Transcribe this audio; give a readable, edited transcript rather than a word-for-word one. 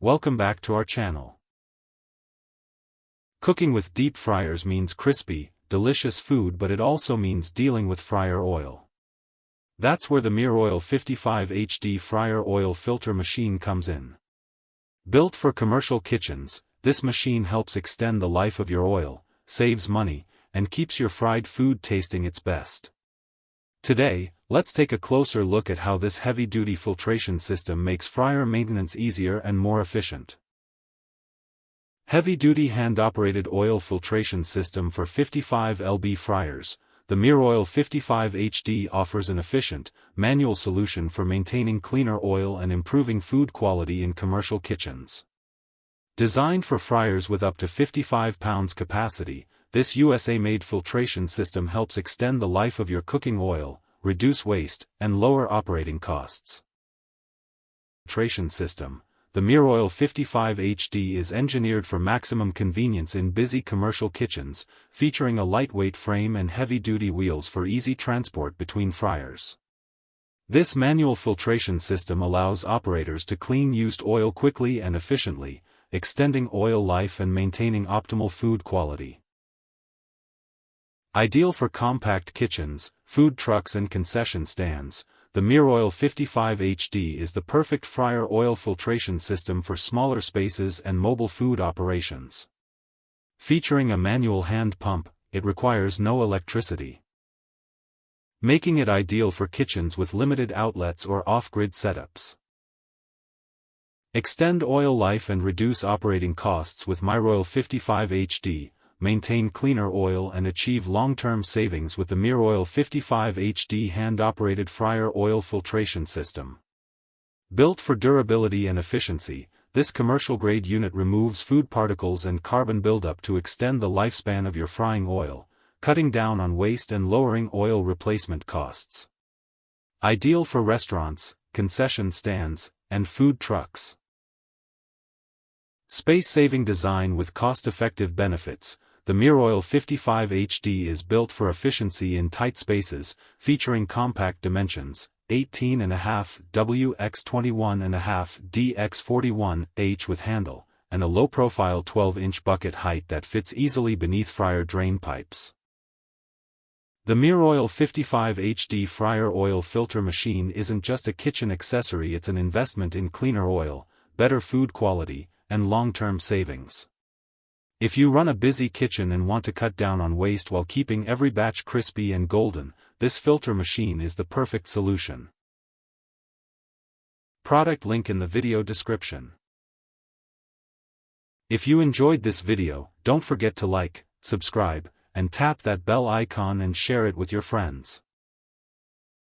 Welcome back to our channel. Cooking with deep fryers means crispy, delicious food, but it also means dealing with fryer oil. That's where the MirOil 55HD fryer oil filter machine comes in. Built for commercial kitchens, this machine helps extend the life of your oil, saves money, and keeps your fried food tasting its best. Today, let's take a closer look at how this heavy-duty filtration system makes fryer maintenance easier and more efficient. Heavy-duty hand-operated oil filtration system for 55 lb fryers. The MirOil 55HD offers an efficient, manual solution for maintaining cleaner oil and improving food quality in commercial kitchens. Designed for fryers with up to 55 pounds capacity, this USA-made filtration system helps extend the life of your cooking oil, reduce waste, and lower operating costs. Filtration system. The MirOil 55HD is engineered for maximum convenience in busy commercial kitchens, featuring a lightweight frame and heavy-duty wheels for easy transport between fryers. This manual filtration system allows operators to clean used oil quickly and efficiently, extending oil life and maintaining optimal food quality. Ideal for compact kitchens, food trucks and concession stands, the MirOil 55HD is the perfect fryer oil filtration system for smaller spaces and mobile food operations. Featuring a manual hand pump, it requires no electricity, making it ideal for kitchens with limited outlets or off-grid setups. Extend oil life and reduce operating costs with MirOil 55HD. Maintain cleaner oil and achieve long-term savings with the MirOil 55HD hand-operated fryer oil filtration system. Built for durability and efficiency, this commercial-grade unit removes food particles and carbon buildup to extend the lifespan of your frying oil, cutting down on waste and lowering oil replacement costs. Ideal for restaurants, concession stands, and food trucks. Space-saving design with cost-effective benefits. The MirOil 55HD is built for efficiency in tight spaces, featuring compact dimensions, 18.5 W x 21.5 D x 41 H with handle, and a low-profile 12-inch bucket height that fits easily beneath fryer drain pipes. The MirOil 55HD fryer oil filter machine isn't just a kitchen accessory, it's an investment in cleaner oil, better food quality, and long-term savings. If you run a busy kitchen and want to cut down on waste while keeping every batch crispy and golden, this filter machine is the perfect solution. Product link in the video description. If you enjoyed this video, don't forget to like, subscribe, and tap that bell icon and share it with your friends.